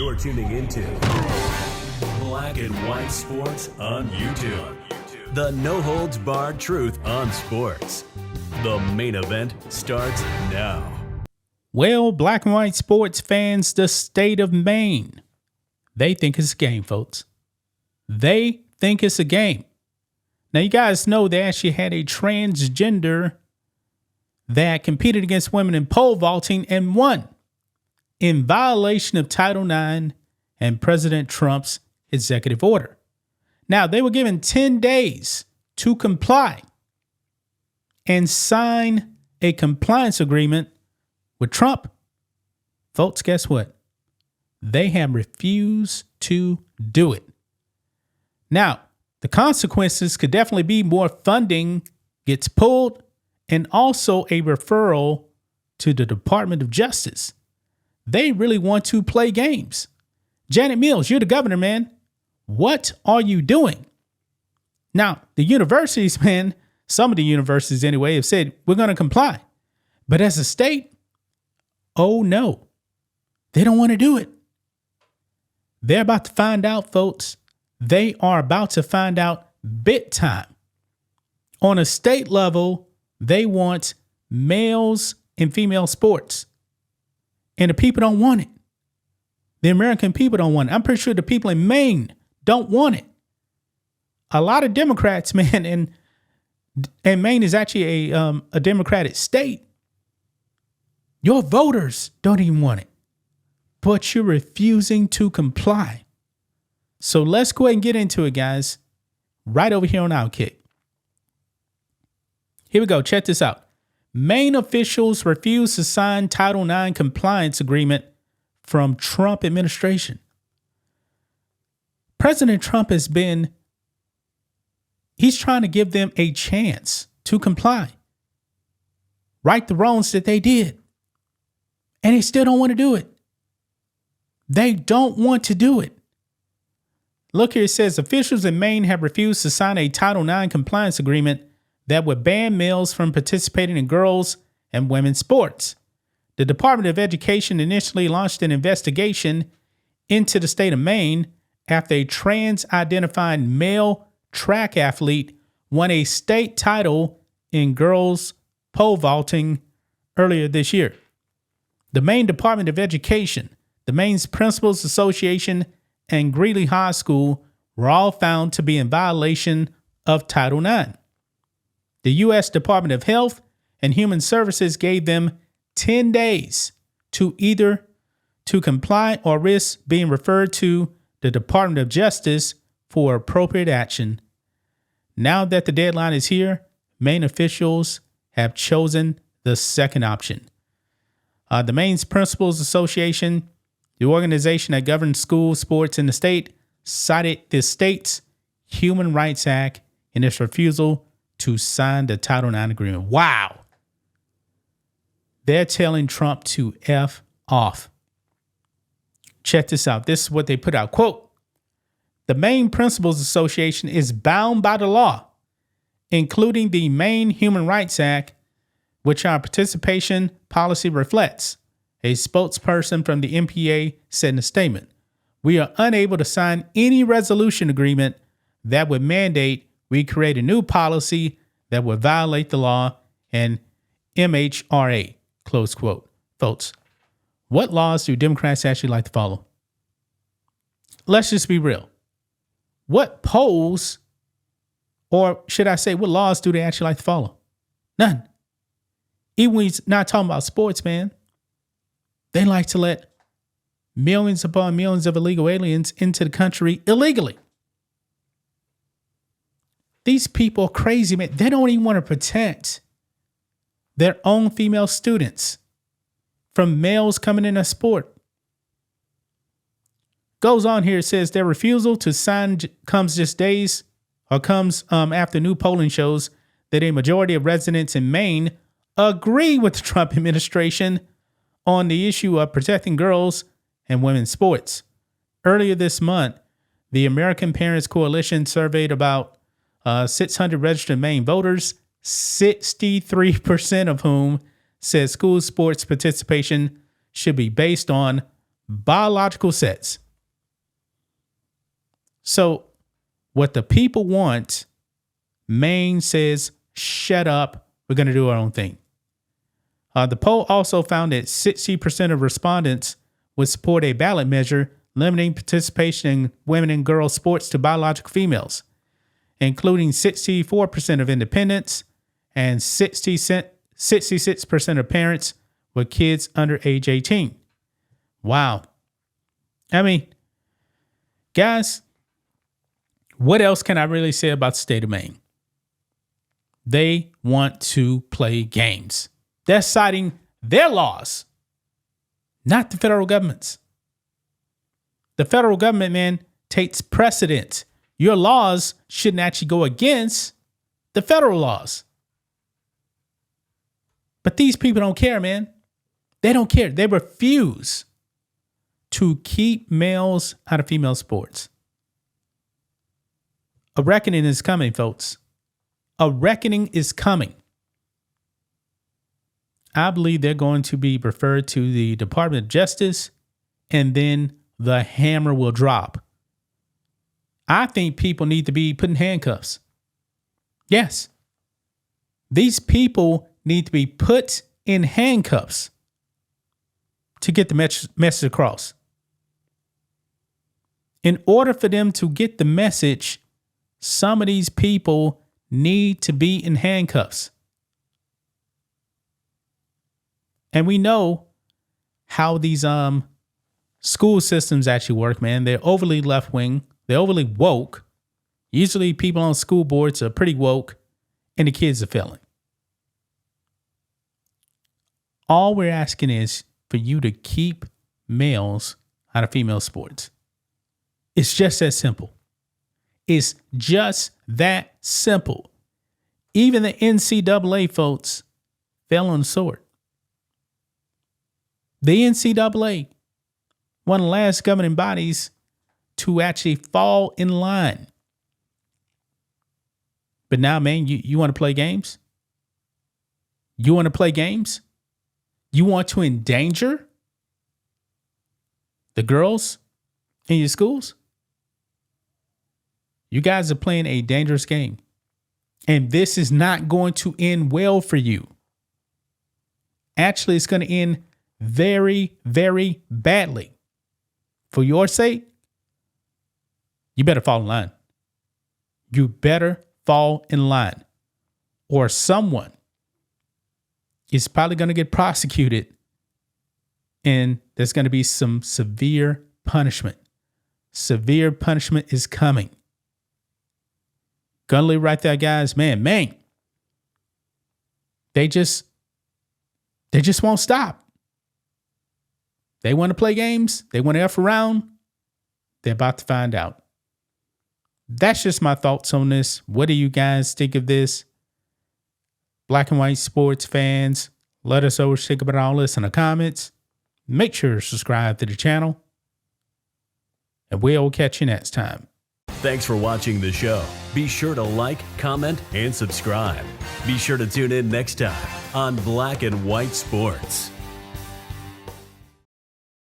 You're tuning into Black and White Sports on YouTube. The no-holds-barred truth on sports. The main event starts now. Well, Black and White Sports fans, the state of Maine, they think it's a game, folks. They think it's a game. Now, you guys know they actually had a transgender that competed against women in pole vaulting and won in violation of Title IX and President Trump's executive order. Now, they were given 10 days to comply and sign a compliance agreement with Trump. Folks, guess what? They have refused to do it. Now, the consequences could definitely be more funding gets pulled and also a referral to the Department of Justice. They really want to play games. Janet Mills, you're the governor, man. What are you doing? Now, the universities, man, some of the universities anyway, have said, we're going to comply. But as a state, oh no, they don't want to do it. They're about to find out, folks. They are about to find out big time. On a state level, they want males and female sports. And the people don't want it. The American people don't want it. I'm pretty sure the people in Maine don't want it. A lot of Democrats, man, and Maine is actually a Democratic state. Your voters don't even want it. But you're refusing to comply. So let's go ahead and get into it, guys. Right over here on Outkick. Here we go. Check this out. Maine officials refuse to sign Title IX compliance agreement from Trump administration. President Trump he's trying to give them a chance to comply. Right the wrongs that they did. And they still don't want to do it. They don't want to do it. Look here, it says officials in Maine have refused to sign a Title IX compliance agreement that would ban males from participating in girls' and women's sports. The Department of Education initially launched an investigation into the state of Maine after a trans-identified male track athlete won a state title in girls' pole vaulting earlier this year. The Maine Department of Education, the Maine's Principals Association, and Greeley High School were all found to be in violation of Title IX. The U.S. Department of Health and Human Services gave them 10 days to either to comply or risk being referred to the Department of Justice for appropriate action. Now that the deadline is here, Maine officials have chosen the second option. The Maine's Principals Association, the organization that governs school sports in the state, cited the state's Human Rights Act in its refusal to sign the Title IX agreement. Wow. They're telling Trump to F off. Check this out. This is what they put out. Quote, the Maine Principals Association is bound by the law, including the Maine Human Rights Act, which our participation policy reflects. A spokesperson from the MPA said in a statement, we are unable to sign any resolution agreement that would mandate we create a new policy that would violate the law and MHRA, close quote. Folks, what laws do Democrats actually like to follow? Let's just be real. What polls, or should I say, what laws do they actually like to follow? None. Even when he's not talking about sports, man. They like to let millions upon millions of illegal aliens into the country illegally. These people are crazy, man. They don't even want to protect their own female students from males coming in a sport. Goes on here, it says their refusal to sign comes after new polling shows that a majority of residents in Maine agree with the Trump administration on the issue of protecting girls and women's sports. Earlier this month, the American Parents Coalition surveyed about 600 registered Maine voters, 63% of whom said school sports participation should be based on biological sex. So what the people want, Maine says, shut up. We're going to do our own thing. The poll also found that 60% of respondents would support a ballot measure limiting participation in women and girls sports to biological females, including 64% of independents and 66% of parents with kids under age 18. Wow. I mean, guys, what else can I really say about the state of Maine? They want to play games. They're citing their laws, not the federal government's. The federal government, man, takes precedence. Your laws shouldn't actually go against the federal laws. But these people don't care, man. They don't care. They refuse to keep males out of female sports. A reckoning is coming, folks. A reckoning is coming. I believe they're going to be referred to the Department of Justice, and then the hammer will drop. I think people need to be put in handcuffs. Yes. These people need to be put in handcuffs to get the message across. In order for them to get the message, some of these people need to be in handcuffs. And we know how these school systems actually work, man. They're overly left-wing. They're overly woke. Usually people on school boards are pretty woke, and the kids are failing. All we're asking is for you to keep males out of female sports. It's just that simple. It's just that simple. Even the NCAA, folks, fell on the sword. The NCAA, one of the last governing bodies to actually fall in line. But now, man, you want to play games? You want to play games? You want to endanger the girls in your schools? You guys are playing a dangerous game. And this is not going to end well for you. Actually, it's going to end very, very badly. For your sake, you better fall in line. You better fall in line. Or someone is probably going to get prosecuted, and there's going to be some severe punishment. Severe punishment is coming. Gonna leave right there, guys. Man, Maine. They just won't stop. They want to play games. They want to F around. They're about to find out. That's just my thoughts on this. What do you guys think of this? Black and white sports fans, let us know what you think about all this in the comments. Make sure to subscribe to the channel. And we'll catch you next time. Thanks for watching the show. Be sure to like, comment, and subscribe. Be sure to tune in next time on Black and White Sports.